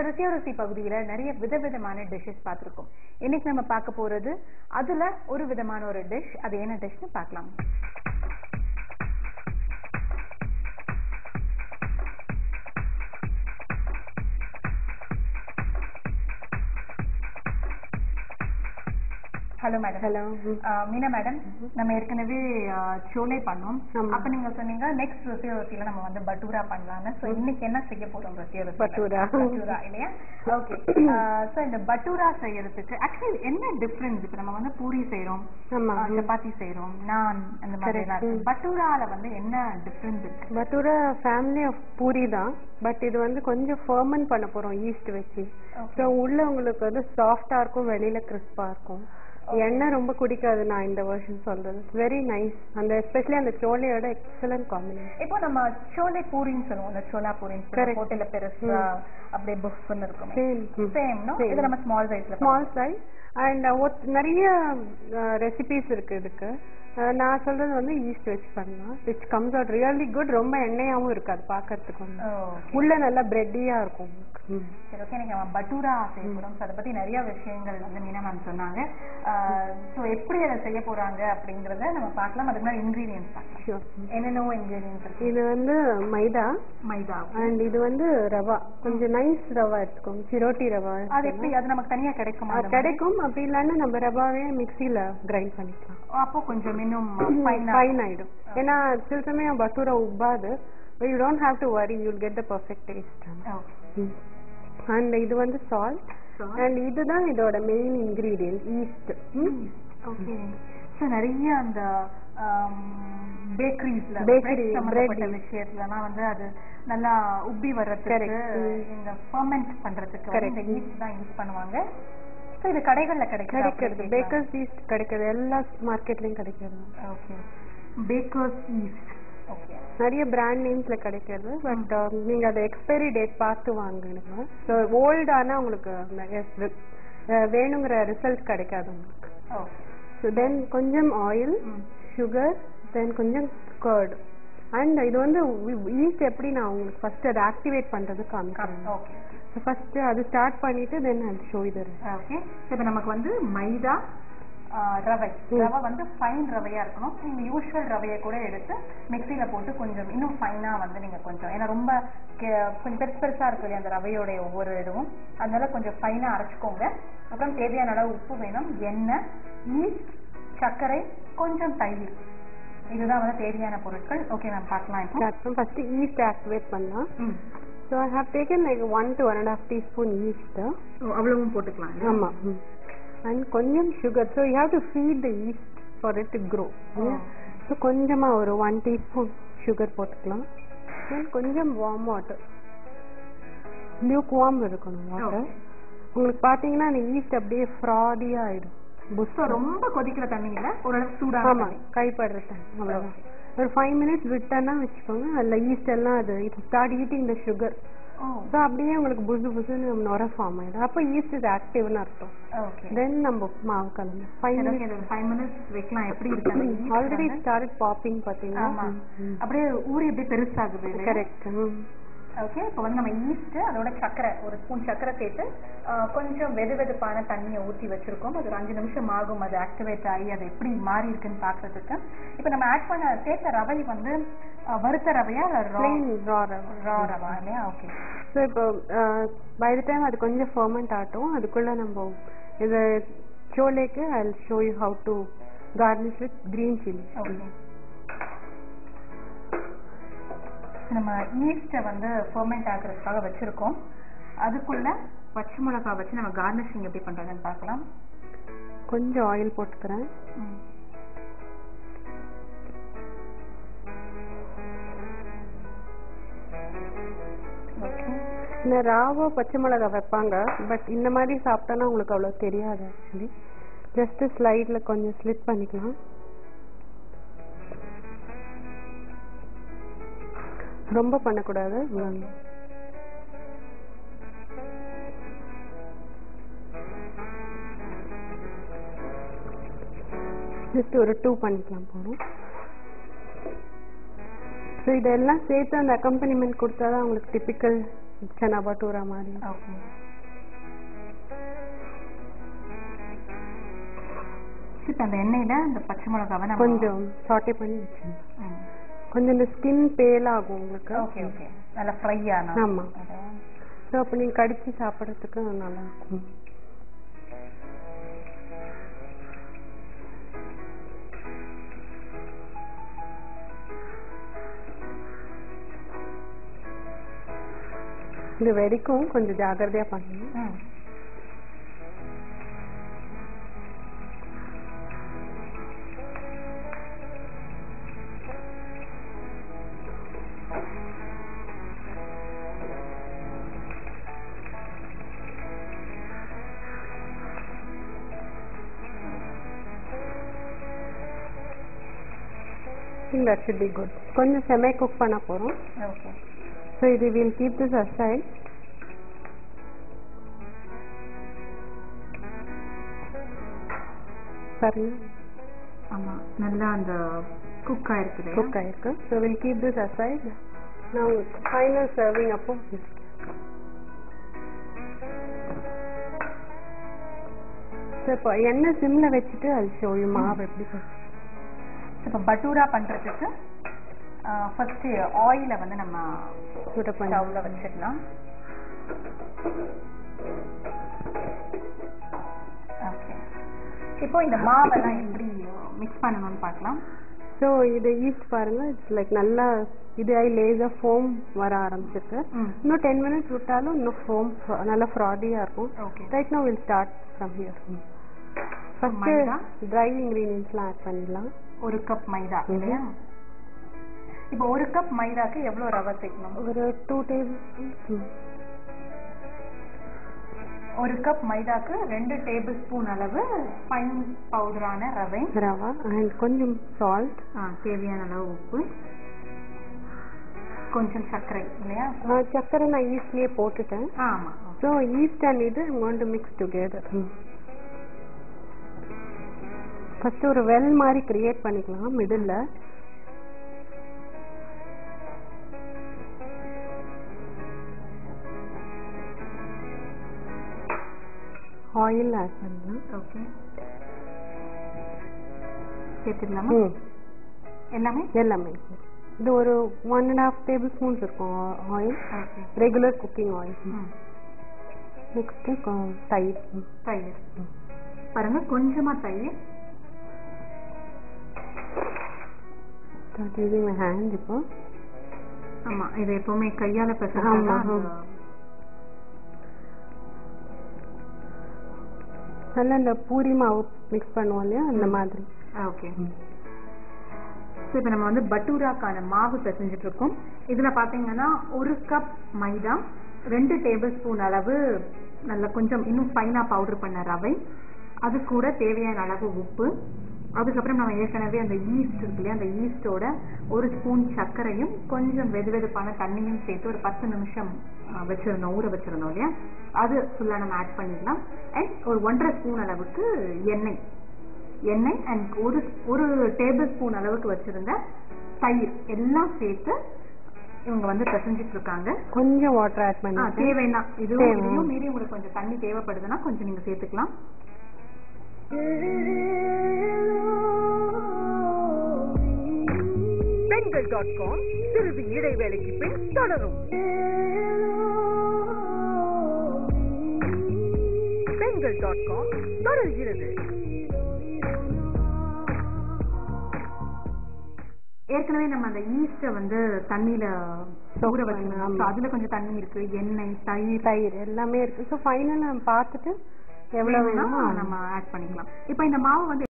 ருசி பகுதியில நிறைய விதவிதமான டிஷ்ஷஸ் பார்த்திருக்கோம். இன்னைக்கு நம்ம பார்க்க போறது அதுல ஒரு விதமான ஒரு டிஷ். அது என்ன டிஷ்னு பார்க்கலாம். Hello madam. Hello Meena madam, நம்ம ஏற்கனவே சோலே பண்ணோம். அப்ப நீங்க சொன்னீங்க நெக்ஸ்ட் ருசியில நம்ம வந்து பட்டூரா பண்ணலாம்னு. சோ இன்னைக்கு என்ன செய்ய போறோம்? ருசியில பட்டூரா இல்லையா? ஓகே. சோ இந்த பட்டூரா செய்யறதுக்கு ஆக்சுவலி என்ன டிஃபரன்ஸ்? இப்ப நம்ம வந்து பூரி செய்யறோம், சப்பாத்தி செய்யறோம், நான் அந்த மாதிரி எல்லாம். பட்டூரால வந்து என்ன டிஃபரன்ஸ் இருக்கு? பட்டூரா ஃபேமிலி ஆஃப் பூரி தான். பட் இது வந்து கொஞ்சம் ஃபர்மெண்ட் பண்ண போறோம் ஈஸ்ட் வச்சு. ஸோ உள்ள உங்களுக்கு வந்து சாஃப்டா இருக்கும், வெளியில கிறிஸ்பா இருக்கும். எண்ணெய் ரொம்ப குடிக்காது. நான் இந்த வெர்ஷன் சொல்றது வெரி நைஸ். அந்த எஸ்பெஷலி அந்த சோலையோட எக்ஸலன்ட் காம்பினேஷன். இப்போ நம்ம சோலை பூரின்னு சொல்லுவோம், அந்த சோலா பூரின்னு ஹோட்டல்ல பெருசா அப்படியே புஃப்னு இருக்கும். சேம் நோ, இது நம்ம ஸ்மால் சைஸ். அண்ட் நிறைய ரெசிபிஸ் இருக்கு இதுக்கு. நான் சொல்றது வந்து ஈஸ்ட் வச்சு பண்ணலாம். Which comes out really good. ரொம்ப எண்ணெயாவும் இருக்காது பாக்கிறதுக்கு. உள்ள நல்லா பிரெட்டியா இருக்கும். சரி, ஓகே. நீங்க பட்டூரா செய்யணும். அதை பத்தி நிறைய விஷயங்கள் வந்து மீனா மேம் சொன்னாங்க. ஸோ எப்படி அதை செய்ய போறாங்க அப்படிங்கறத நம்ம பார்க்கலாம். அதுக்கு முன்னாடி இன்கிரீடியன்ஸ் பார்க்கலாம். என்னென்ன இன்கிரீடியன்ஸ் இருக்கு? இது வந்து மைதா அண்ட் இது வந்து ரவா. கொஞ்சம் நைஸ் ரவா எடுத்துக்கோங்க, சிரோட்டி ரவா. அது எப்படி? அது நமக்கு தனியா கிடைக்குமா? கிடைக்கும். அப்படி இல்லைன்னா நம்ம ரவாவே மிக்சியில கிரைண்ட் பண்ணிக்கலாம். அப்போ கொஞ்சம் இன்னும் ஃபைன் ஆயிடும். ஏன்னா சில சமயம் bhatura உப்பாது. You don't have to worry, you'll get the perfect taste. And இது வந்து salt. And இதுதான் இதோட main ingredient, yeast. Okay. So நிறைய அந்த பேக்கரிஸ்ல சம்பந்தப்பட்ட விஷயத்துலலாம் வந்து அது நல்லா உப்பி வர்றதுக்கு, இந்த ஃபர்மெண்ட் பண்றதுக்கு இந்த ஈஸ்ட் தான் யூஸ் பண்ணுவாங்க. சோ இது கடைகள்ல கிடைக்கிறது. பேக்கர்ஸ் ஈஸ்ட் கிடைக்கிறது, எல்லா மார்க்கெட்லயும் கிடைக்கிறது. ஓகே. Bakers yeast. ஓகே. நிறைய பிராண்ட் நேம்ஸ்ல கிடைக்கிறது. பட் நீங்க அதை எக்ஸ்பைரி டேட் பார்த்து வாங்கணும். ஸோ ஓல்டானா உங்களுக்கு வேணுங்கிற ரிசல்ட் கிடைக்காது உங்களுக்கு. ஸோ தென் கொஞ்சம் ஆயில், சுகர், தென் கொஞ்சம் கர்ட். அண்ட் இது வந்து ஈஸ்ட் எப்படி நான் உங்களுக்கு ஃபர்ஸ்ட் அதை ஆக்டிவேட் பண்றது காமிக்கிறேன். ஓகே. ஃபர்ஸ்ட் அது ஸ்டார்ட் பண்ணிட்டு தென் அது ஷோ இது. ஓகே. இப்போ நமக்கு வந்து மைதா, ரவை வந்து ஃபைன் ரவையா இருக்கணும். நீங்க யூஸ்வல் ரவையை கூட எடுத்து மிக்சியில போட்டு கொஞ்சம் இன்னும் ஃபைனா வந்து நீங்க கொஞ்சம், ஏன்னா ரொம்ப கொஞ்சம் பெருசா இருக்கு இல்லையா அந்த ரவையோடைய ஒவ்வொரு இதுவும், அதனால கொஞ்சம் ஃபைனா அரைச்சுக்கோங்க. அப்புறம் தேவையான அளவு உப்பு வேணும், எண்ணெய், ஈஸ்ட், சர்க்கரை, கொஞ்சம் தயிர். இதுதான் வந்து தேவையான பொருட்கள். ஓகே மேம், பார்க்கலாம். இப்போ ஃபர்ஸ்ட் ஈஸ்ட் ஆக்டிவேட் பண்ணலாம். So I have taken like 1 to 1.5 teaspoon yeast. அவ்வளவும் போட்டுக்கலாம். ஆமா. And கொஞ்சம் sugar. So you have to feed the yeast for it to grow. So கொஞ்சமா ஒரு 1 teaspoon sugar போட்டுக்கலாம். Then கொஞ்சம் warm water. lukewarm இருக்கணும் வாட்டர். உங்களுக்கு பாத்தீங்கன்னா அந்த yeast அப்படியே frothy ஆயிடும். புஷ்ஷா ரொம்ப கொதிக்கிற தண்ணியில ஓரளவு சூடா. ஆமா, கைப்படுற தண்ணி. அவ்வளவுதான். ஒரு 5 minutes விட்டனா வெச்சுக்கோங்க. அதுல yeast எல்லாம் அது start eating the sugar. So அப்படியே உங்களுக்கு புசு புசுன்னு நொர ஃபார்ம் ஆயிடும். அப்ப ஈஸ்ட் இது ஆக்டிவ்னு அர்த்தம். ஓகே. தென் நம்ம மாவு கலந்து 5 minutes வைக்கலாம். எப்படி இருக்கு? ஆல்ரெடி ஸ்டார்ட் பாப்பிங் பாத்தீங்கன்னா. ஆமா, அப்படியே ஊறி அப்படியே பெருசாகுது. கரெக்ட். ஓகே. இப்போ வந்து நம்ம ஈஸ்ட், அதோட சர்க்கரை, ஒரு ஸ்பூன் சர்க்கரை சேர்த்து கொஞ்சம் வெதுவெதுப்பான தண்ணியை ஊற்றி வச்சிருக்கோம். அது ஒரு 5 நிமிஷம் ஆகும் அது ஆக்டிவேட் ஆகி அது எப்படி மாறி இருக்குன்னு பாக்குறதுக்கு. இப்போ நம்ம ஆட் பண்ண சேர்த்த ரவை வந்து வறுத்த ரவையா ரா ரவா இல்லையா? ஓகே. ஸோ இப்போ பை த டைம் அது கொஞ்சம் ஃபர்மெண்ட் ஆகட்டும். அதுக்குள்ள நம்ம இது சோலேக்கு I will show you how to garnish with green chilli. Okay. நம்ம ஈஸ்ட்டை வந்து ஃபர்மெண்ட் ஆகுறதுக்காக வச்சிருக்கோம். அதுக்குள்ள பச்சை மிளகாய் வச்சு நம்ம கார்னிஷிங் எப்படி பண்றதுன்னு பார்க்கலாம். கொஞ்சம் ஆயில் போட்டுக்கிறேன். இந்த ராவா பச்சை மிளகாய் வைப்பாங்க. பட் இந்த மாதிரி சாப்பிட்டோன்னா உங்களுக்கு அவ்வளோ தெரியாது. ஆக்சுவலி ஜஸ்ட் ஸ்லைட்ல கொஞ்சம் ஸ்லிட் பண்ணிக்கலாம். ரொம்ப பண்ணக்கூடாது. ஜஸ்ட் ஒரு 2 பண்ணிக்கலாம் போதும். ஸோ இதெல்லாம் சேர்த்து அந்த அக்கம்பனிமெண்ட் கொடுத்தா தான் உங்களுக்கு டிப்பிக்கல் சனா பட்டூரா மாதிரி. ஓகே. இப்போ அந்த எண்ணெயில அந்த பச்சை மிளகாவை நம்ம கொஞ்சம் சாட்டே பண்ணி வச்சுருங்க. கொஞ்சம் இந்த ஸ்கின் பேல் ஆகும் உங்களுக்கு. Okay okay. நல்லா ஃப்ரை ஆனா. ஆமா. ஸோ அப்போ நீங்கள் கடிச்சு சாப்பிட்றதுக்கு நல்லா இருக்கும். இது வெடிக்கும், கொஞ்சம் ஜாக்கிரதையா பண்ணுங்க. That should be good. கொஞ்சம் semi cook பண்ண போறோம். Okay. So இது will keep this aside. பாருங்க. ஆமா, நல்லா அந்த குக் ஆயிருக்கு. குக் ஆயிருக்கு. So we'll keep this aside. Now final serving அப்போ இப்போ எண்ணெய் சிம்ல வச்சுட்டு அது show you மாவு எப்படி. இப்போ பட்டூரா பண்றதுக்கு ஃபர்ஸ்ட் ஆயிலை வந்து நம்ம ஸ்டவ்ல வச்சிடலாம். ஓகே. இப்போ இந்த மாவெல்லாம் எப்படி மிக்ஸ் பண்ணணும்னு பார்க்கலாம். ஸோ இது ஈஸ்ட் பாருங்க, இட்ஸ் லைக் நல்லா இது லேஸா ஃபோம் வர ஆரம்பிச்சிருக்கு. இன்னும் 10 minutes விட்டாலும் இன்னும் ஃபோம் நல்லா ஃப்ராடியா இருக்கும். Right now will start from here. First dry இன்கிரீடியன்ட்ஸ்லாம் ஆட் பண்ணிடலாம். 1 கப் மைதா இல்லையா? இப்போ 1 கப் மைதாக்கு எவ்வளவு ரவை சேர்க்கணும்? ஒரு 2 டேபிள்ஸ்பூன். 1 கப் மைதாக்கு 2 டேபிள் ஸ்பூன் அளவு ஃபைன் பவுடரான ரவை அண்ட் கொஞ்சம் சால்ட், தேவையான அளவு உப்பு, கொஞ்சம் சர்க்கரை இல்லையா? சர்க்கரை நான் ஈஸ்ட்லயே போட்டுட்டேன். ஆமா. ஸோ ஈஸ்ட் அண்ட் இது I want to mix together. First ஒரு வெல் மாதிரி கிரியேட் பண்ணிக்கலாம் மிடில். ஆயில் ஆட் பண்ணலாம். ஓகே, சேர்த்துக்கலாமா? எல்லாமே எல்லாமே. இது ஒரு 1.5 டேபிள் ஸ்பூன்ஸ் இருக்கும் oil, regular cooking oil. Next தயிர். தயிர் பாருங்க, கொஞ்சமா தயிர். Using hand. இப்போ ஆமா, இது எப்பவுமே கையால பிசைஞ்சாதான் நல்லா இந்த பூரி மாவு மிக்ஸ் பண்ணுவோம் இல்லையா, அந்த மாதிரி. ஓகே. ஸோ இப்போ நம்ம வந்து பட்டூராக்கான மாவு பிசைஞ்சிட்டு இருக்கோம். இதுல பாத்தீங்கன்னா 1 கப் மைதா, 2 டேபிள் ஸ்பூன் அளவு நல்லா கொஞ்சம் இன்னும் ஃபைனா பவுடர் பண்ண ரவை, அது கூட தேவையான அளவு உப்பு, அதுக்கப்புறம் நம்ம ஏற்கனவே அந்த ஈஸ்ட் இருக்கு இல்லையா, அந்த ஈஸ்டோட 1 ஸ்பூன் சர்க்கரையும் கொஞ்சம் வெதுவெதுப்பான தண்ணியும் சேர்த்து ஒரு 10 நிமிஷம் ஊற வச்சிருந்தோம் இல்லையா, அது ஃபுல்லா நம்ம ஆட் பண்ணிடலாம். அண்ட் ஒரு 1.5 ஸ்பூன் அளவுக்கு எண்ணெய் அண்ட் ஒரு டேபிள் ஸ்பூன் அளவுக்கு வச்சிருந்த தயிர் எல்லாம் சேர்த்து இவங்க வந்து பிசைஞ்சிட்டு இருக்காங்க. கொஞ்சம் வாட்டர் ஆட் பண்ணி தேவைன்னா இதுவும் மீறி உங்களுக்கு கொஞ்சம் தண்ணி தேவைப்படுதுன்னா கொஞ்சம் நீங்க சேர்த்துக்கலாம். Bengal.com சிறிது இடைவேளைக்கு பின் தொடரும். Bengal.com தொடர்கிறது. ஏற்கனவே நம்ம அந்த ஈஸ்ட வந்து தண்ணியில ஊற வச்சிருந்தோம். அதுல கொஞ்சம் தண்ணி இருக்கு, எண்ணெய், தயிர் எல்லாமே இருக்கு. ஸோ ஃபைனல் நம்ம பார்த்துட்டு எவ்வளவு வேணுமோ நம்ம ஆட் பண்ணிக்கலாம். இப்போ இந்த மாவு வந்து